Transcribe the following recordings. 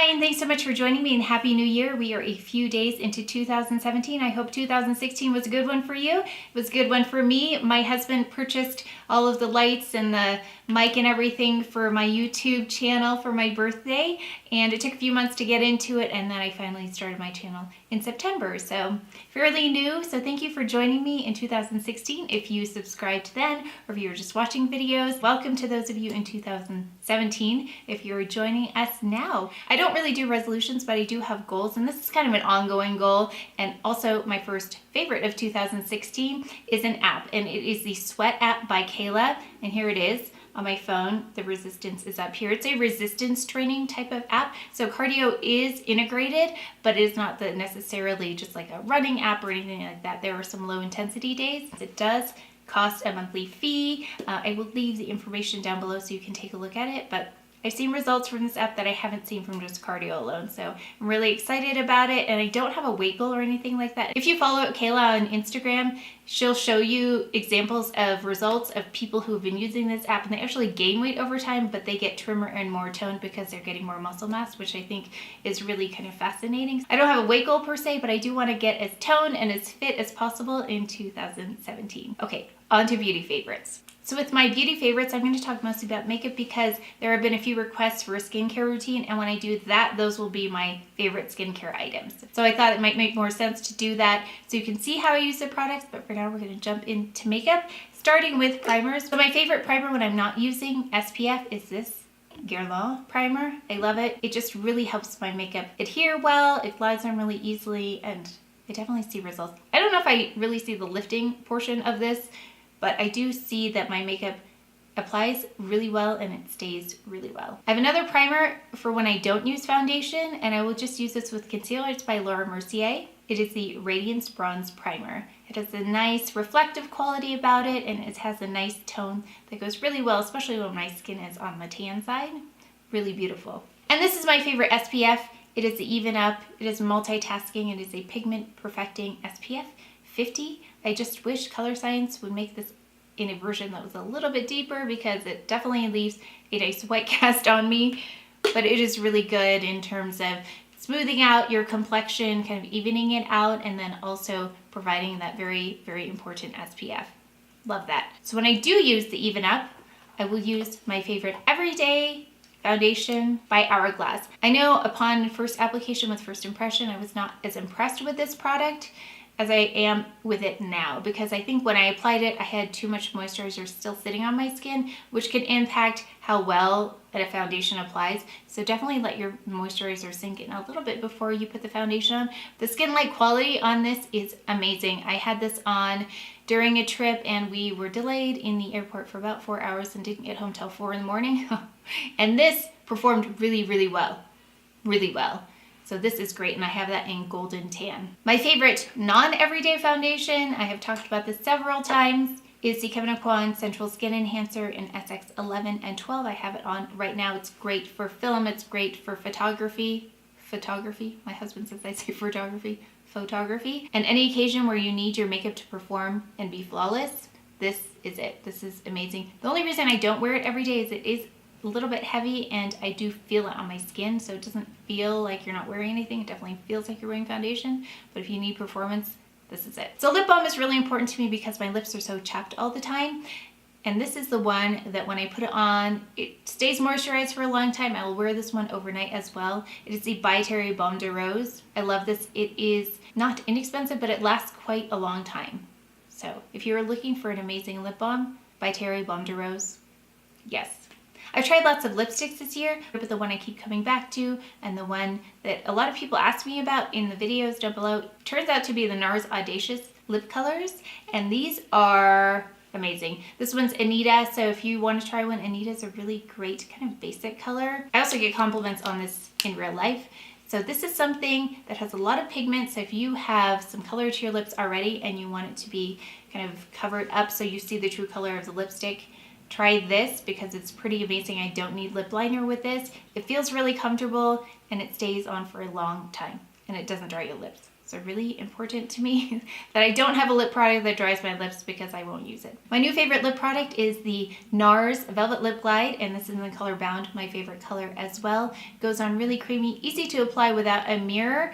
Hi, and thanks so much for joining me, and Happy New Year. We are a few days into 2017. I hope 2016 was a good one for you. It was a good one for me. My husband purchased all of the lights and the mic and everything for my YouTube channel for my birthday, and it took a few months to get into it, and then I finally started my channel in September. So fairly new, so thank you for joining me in 2016. If you subscribed then, or if you were just watching videos, welcome to those of you in 2017 if you're joining us now. I don't really do resolutions, but I do have goals, and this is kind of an ongoing goal. And also my first favorite of 2016 is an app, and it is the Sweat app by Kayla, and here it is on my phone. The resistance is up here. It's a resistance training type of app, so cardio is integrated, but it is not necessarily just like a running app or anything like that. There are some low intensity days. It does cost a monthly fee. I will leave the information down below so you can take a look at it, but I've seen results from this app that I haven't seen from just cardio alone, so I'm really excited about it, and I don't have a weight goal or anything like that. If you follow Kayla on Instagram, she'll show you examples of results of people who have been using this app, and they actually gain weight over time, but they get trimmer and more toned because they're getting more muscle mass, which I think is really kind of fascinating. I don't have a weight goal per se, but I do want to get as toned and as fit as possible in 2017. Okay, on to beauty favorites. So with my beauty favorites, I'm going to talk mostly about makeup because there have been a few requests for a skincare routine, and when I do that, those will be my favorite skincare items. So I thought it might make more sense to do that so you can see how I use the products, but for now we're going to jump into makeup, starting with primers. So my favorite primer when I'm not using SPF is this GUERLAIN primer. I love it. It just really helps my makeup adhere well, it glides on really easily, and I definitely see results. I don't know if I really see the lifting portion of this, but I do see that my makeup applies really well and it stays really well. I have another primer for when I don't use foundation, and I will just use this with concealer. It's by MERCIER. It is the Radiance Bronze Primer. It has a nice reflective quality about it, and it has a nice tone that goes really well, especially when my skin is on the tan side. Really beautiful. And this is my favorite SPF. It is the Even Up. It is multitasking. It is a pigment perfecting SPF 50. I just wish Color Science would make this in a version that was a little bit deeper, because it definitely leaves a nice white cast on me, but it is really good in terms of smoothing out your complexion, kind of evening it out, and then also providing that very, very important SPF. Love that. So when I do use the Even Up, I will use my favorite everyday foundation by Hourglass. I know upon first application with first impression, I was not as impressed with this product as I am with it now, because I think when I applied it, I had too much moisturizer still sitting on my skin, which can impact how well a foundation applies. So definitely let your moisturizer sink in a little bit before you put the foundation on. The skin-like quality on this is amazing. I had this on during a trip, and we were delayed in the airport for about 4 hours and didn't get home till 4 in the morning. And this performed really, really well. Really well. So this is great, and I have that in Golden Tan. My favorite non-everyday foundation, I have talked about this several times, is the KEVYN AUCOIN Sensual Skin Enhancer in SX11 and 12. I have it on right now. It's great for film. It's great for photography. My husband says I say photography. And any occasion where you need your makeup to perform and be flawless, this is it. This is amazing. The only reason I don't wear it every day is it is a little bit heavy, and I do feel it on my skin, so it doesn't feel like you're not wearing anything. It definitely feels like you're wearing foundation, but if you need performance, this is it. So lip balm is really important to me because my lips are so chapped all the time, and this is the one that when I put it on, it stays moisturized for a long time. I will wear this one overnight as well. It is the By Terry Baume de Rose. I love this. It is not inexpensive, but it lasts quite a long time. So if you're looking for an amazing lip balm, By Terry Baume de Rose, yes. I've tried lots of lipsticks this year, but the one I keep coming back to, and the one that a lot of people ask me about in the videos down below, turns out to be the NARS Audacious lip colors, and these are amazing. This one's Anita, so if you want to try one, Anita's a really great kind of basic color. I also get compliments on this in real life. So this is something that has a lot of pigment, so if you have some color to your lips already and you want it to be kind of covered up so you see the true color of the lipstick, try this because it's pretty amazing. I don't need lip liner with this. It feels really comfortable, and it stays on for a long time, and it doesn't dry your lips. It's really important to me that I don't have a lip product that dries my lips because I won't use it. My new favorite lip product is the NARS Velvet Lip Glide, and this is in the color Bound, my favorite color as well. It goes on really creamy, easy to apply without a mirror.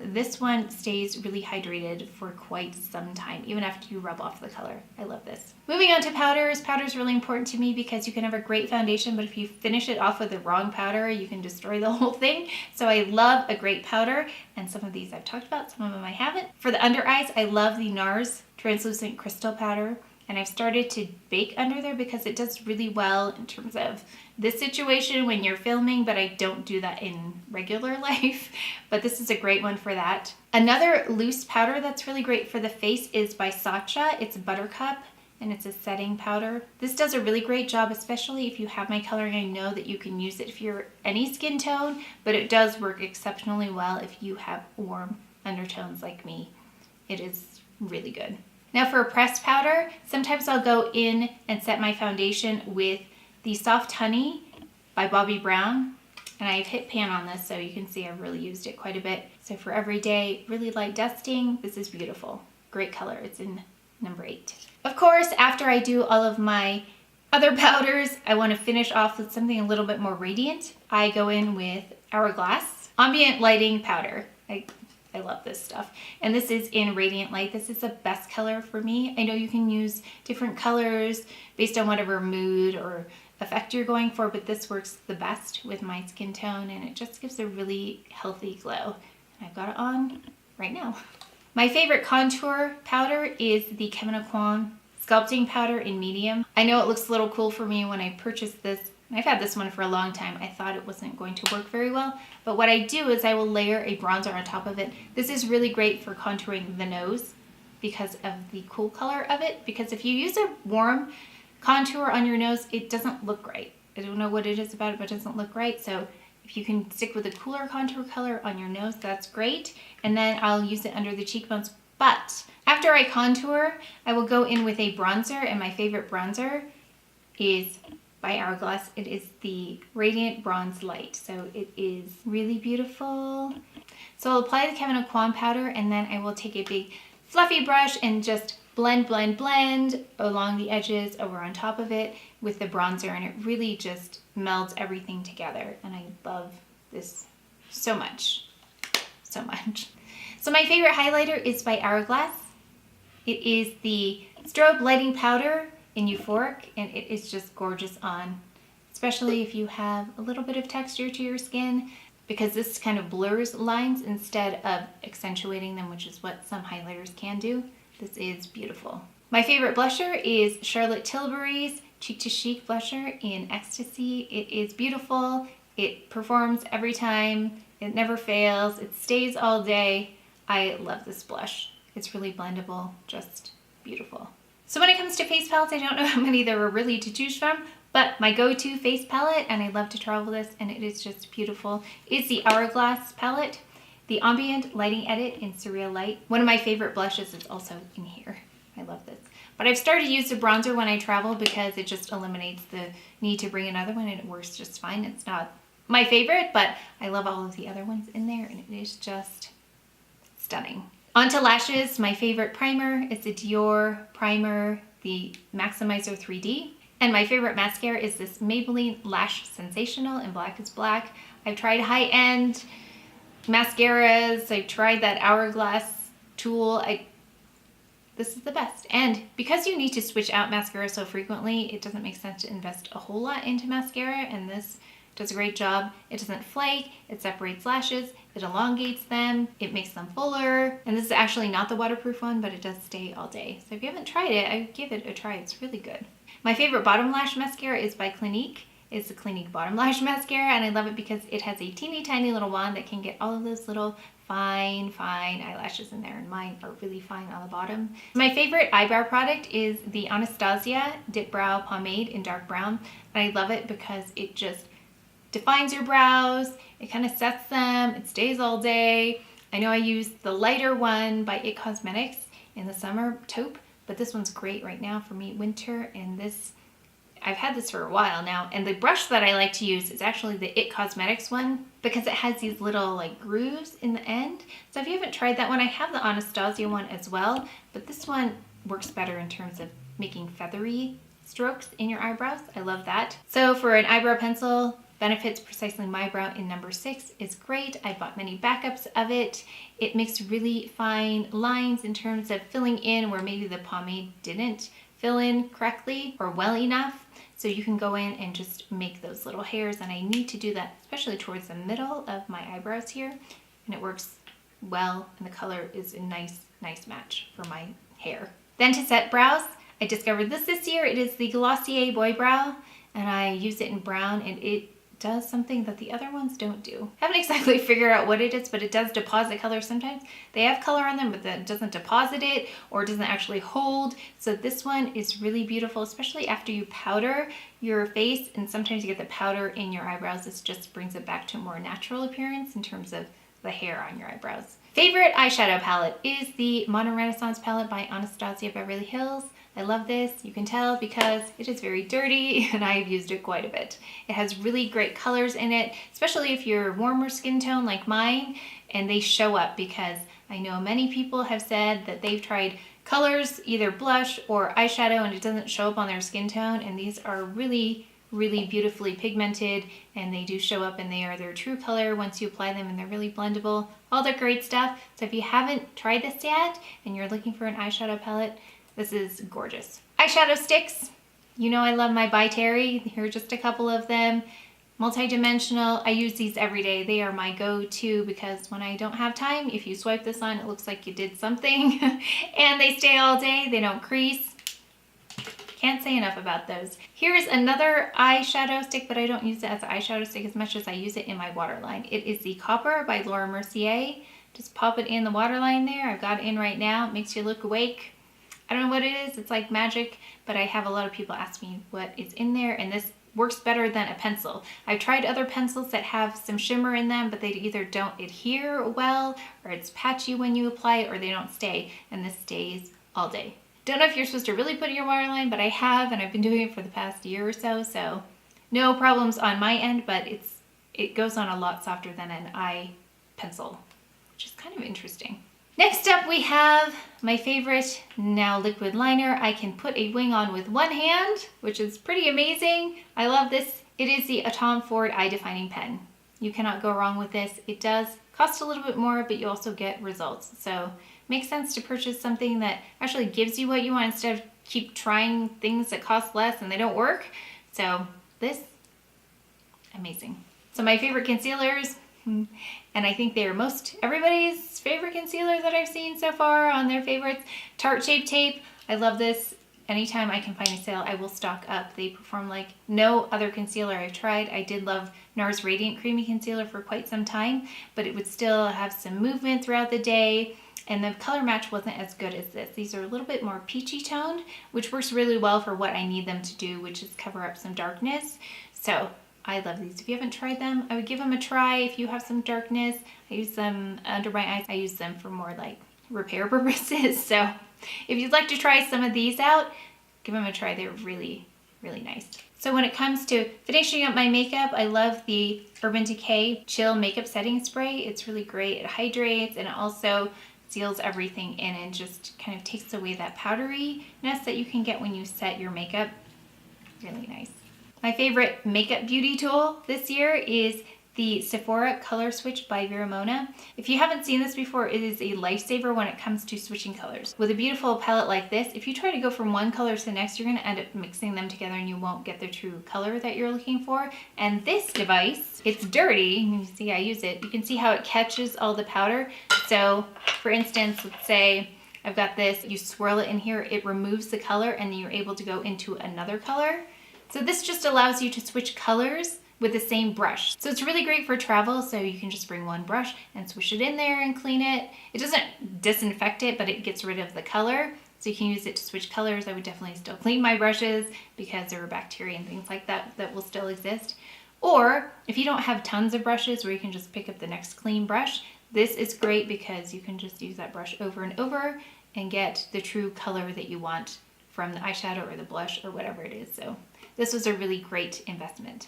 This one stays really hydrated for quite some time, even after you rub off the color. I love this. Moving on to powders. Powder is really important to me because you can have a great foundation, but if you finish it off with the wrong powder, you can destroy the whole thing. So I love a great powder, and some of these I've talked about, some of them I haven't. For the under eyes, I love the NARS Translucent Crystal Powder, and I've started to bake under there because it does really well in terms of this situation when you're filming, but I don't do that in regular life. But this is a great one for that. Another loose powder that's really great for the face is by SACHA. It's Buttercup, and it's a setting powder. This does a really great job, especially if you have my coloring. I know that you can use it if you're any skin tone, but it does work exceptionally well if you have warm undertones like me. It is really good. Now for a pressed powder, sometimes I'll go in and set my foundation with the Soft Honey by Bobbi Brown. And I've hit pan on this, so you can see I've really used it quite a bit. So for everyday, really light dusting, this is beautiful. Great color. It's in number 8. Of course, after I do all of my other powders, I want to finish off with something a little bit more radiant. I go in with Hourglass Ambient Lighting Powder. I love this stuff. And this is in Radiant Light. This is the best color for me. I know you can use different colors based on whatever mood or effect you're going for, but this works the best with my skin tone, and it just gives a really healthy glow. And I've got it on right now. My favorite contour powder is the KEVYN Sculpting Powder in medium. I know it looks a little cool for me when I purchased this. I've had this one for a long time. I thought it wasn't going to work very well, but what I do is I will layer a bronzer on top of it. This is really great for contouring the nose because of the cool color of it, because if you use a warm contour on your nose, it doesn't look right. I don't know what it is about it, but it doesn't look right. So if you can stick with a cooler contour color on your nose, that's great. And then I'll use it under the cheekbones. But after I contour, I will go in with a bronzer, and my favorite bronzer is by Hourglass. It is the Radiant Bronze Light. So it is really beautiful. So I'll apply the KEVYN powder, and then I will take a big fluffy brush and just blend, blend, blend along the edges over on top of it with the bronzer, and it really just melds everything together. And I love this so much, so much. So my favorite highlighter is by Hourglass. It is the Strobe Lighting Powder in Euphoric, and it is just gorgeous on, especially if you have a little bit of texture to your skin, because this kind of blurs lines instead of accentuating them, which is what some highlighters can do. This is beautiful. My favorite blusher is Charlotte Tilbury's Cheek to Chic blusher in Ecstasy. It is beautiful. It performs every time. It never fails. It stays all day. I love this blush. It's really blendable, just beautiful. So when it comes to face palettes, I don't know how many there are really to choose from, but my go-to face palette, and I love to travel this, and it is just beautiful, is the Hourglass palette, the Ambient Lighting Edit in Surreal Light. One of my favorite blushes is also in here. I love this. But I've started to use the bronzer when I travel because it just eliminates the need to bring another one, and it works just fine. It's not my favorite, but I love all of the other ones in there, and it is just stunning. On to lashes. My favorite primer is the Dior primer, the Maximizer 3D. And my favorite mascara is this Maybelline Lash Sensational in Black is Black. I've tried high-end mascaras. I've tried that Hourglass tool. This is the best. And because you need to switch out mascara so frequently, it doesn't make sense to invest a whole lot into mascara, and this does a great job. It doesn't flake, it separates lashes, it elongates them, it makes them fuller. And this is actually not the waterproof one, but it does stay all day. So if you haven't tried it, I give it a try. It's really good. My favorite bottom lash mascara is by Clinique. It's the Clinique Bottom Lash Mascara, and I love it because it has a teeny tiny little wand that can get all of those little fine eyelashes in there, and mine are really fine on the bottom. My favorite eyebrow product is the Anastasia Dip Brow Pomade in dark brown, and I love it because it just defines your brows, it kind of sets them, it stays all day. I know I use the lighter one by It Cosmetics in the summer, taupe, but this one's great right now for me, winter, and this I've had this for a while now, and the brush that I like to use is actually the It Cosmetics one because it has these little like grooves in the end. So if you haven't tried that one, I have the Anastasia one as well, but this one works better in terms of making feathery strokes in your eyebrows. I love that. So for an eyebrow pencil, Benefits Precisely My Brow in number 6 is great. I bought many backups of it. It makes really fine lines in terms of filling in where maybe the pomade didn't fill in correctly or well enough. So you can go in and just make those little hairs, and I need to do that especially towards the middle of my eyebrows here, and it works well, and the color is a nice match for my hair. Then to set brows, I discovered this year. It is the Glossier Boy Brow, and I use it in brown, and it does something that the other ones don't do. I haven't exactly figured out what it is, but it does deposit color sometimes. They have color on them, but that doesn't deposit it or doesn't actually hold. So this one is really beautiful, especially after you powder your face, and sometimes you get the powder in your eyebrows. This just brings it back to a more natural appearance in terms of the hair on your eyebrows. Favorite eyeshadow palette is the Modern Renaissance palette by Anastasia Beverly Hills. I love this. You can tell because it is very dirty and I've used it quite a bit. It has really great colors in it, especially if you're warmer skin tone like mine, and they show up because I know many people have said that they've tried colors, either blush or eyeshadow, and it doesn't show up on their skin tone, and these are really beautifully pigmented, and they do show up, and they are their true color once you apply them, and they're really blendable. All the great stuff. So if you haven't tried this yet and you're looking for an eyeshadow palette, this is gorgeous. Eyeshadow sticks. You know I love my By Terry. Here are just a couple of them. Multi-dimensional. I use these every day. They are my go-to because when I don't have time, if you swipe this on, it looks like you did something. And they stay all day. They don't crease. Can't say enough about those. Here's another eyeshadow stick, but I don't use it as an eyeshadow stick as much as I use it in my waterline. It is the Copper by Laura Mercier. Just pop it in the waterline there. I've got it in right now. It makes you look awake. I don't know what it is. It's like magic, but I have a lot of people ask me what is in there, and this works better than a pencil. I've tried other pencils that have some shimmer in them, but they either don't adhere well, or it's patchy when you apply it, or they don't stay, and this stays all day. Don't know if you're supposed to really put in your waterline, but I have, and I've been doing it for the past year or so, so no problems on my end, but it goes on a lot softer than an eye pencil, which is kind of interesting. Next up we have my favorite now liquid liner. I can put a wing on with one hand, which is pretty amazing. I love this. It is the Tom Ford Eye Defining Pen. You cannot go wrong with this. It does cost a little bit more, but you also get results. So it makes sense to purchase something that actually gives you what you want instead of keep trying things that cost less and they don't work. So this, amazing. So my favorite concealers, and I think they are everybody's favorite concealer that I've seen so far on their favorites. Tarte Shape Tape. I love this. Anytime I can find a sale, I will stock up. They perform like no other concealer I've tried. I did love NARS Radiant Creamy Concealer for quite some time, but it would still have some movement throughout the day, and the color match wasn't as good as this. These are a little bit more peachy toned, which works really well for what I need them to do, which is cover up some darkness. So I love these. If you haven't tried them, I would give them a try if you have some darkness. I use them under my eyes. I use them for more like repair purposes. So if you'd like to try some of these out, give them a try. They're really nice. So when it comes to finishing up my makeup, I love the Urban Decay Chill Makeup Setting Spray. It's really great. It hydrates, and it also seals everything in and just kind of takes away that powderiness that you can get when you set your makeup. Really nice. My favorite makeup beauty tool this year is the Sephora Color Switch by Vera Mona. If you haven't seen this before, it is a lifesaver when it comes to switching colors. With a beautiful palette like this, if you try to go from one color to the next, you're going to end up mixing them together and you won't get the true color that you're looking for. And this device, it's dirty. You see I use it. You can see how it catches all the powder. So for instance, let's say I've got this, you swirl it in here, it removes the color, and then you're able to go into another color. So this just allows you to switch colors with the same brush. So it's really great for travel, so you can just bring one brush and swish it in there and clean it. It doesn't disinfect it, but it gets rid of the color. So you can use it to switch colors. I would definitely still clean my brushes because there are bacteria and things like that that will still exist. Or if you don't have tons of brushes where you can just pick up the next clean brush, this is great because you can just use that brush over and over and get the true color that you want from the eyeshadow or the blush or whatever it is. So this was a really great investment.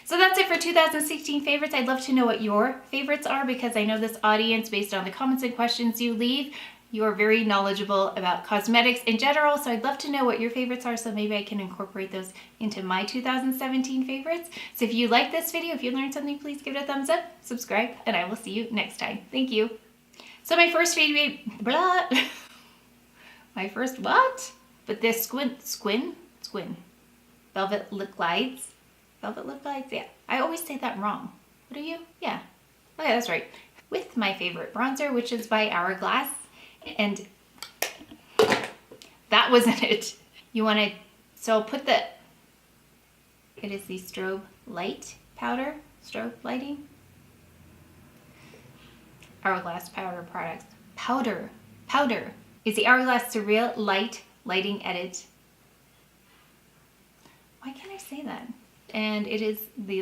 So that's it for 2016 favorites. I'd love to know what your favorites are, because I know this audience, based on the comments and questions you leave, you are very knowledgeable about cosmetics in general. So I'd love to know what your favorites are, so maybe I can incorporate those into my 2017 favorites. So if you like this video, if you learned something, please give it a thumbs up, subscribe, and I will see you next time. Thank you. So my first favorite, my first what? But this Squin, Velvet Lip Glides. Velvet Lip Glides, yeah. I always say that wrong. What are you? Yeah. Okay, that's right. With my favorite bronzer, which is by Hourglass. And that wasn't it. You want to, so I'll put the, it is the Strobe Light Powder. Strobe Lighting. Hourglass Powder products. Powder is the Hourglass Surreal Light Lighting Edit. Why can't I say that? And it is the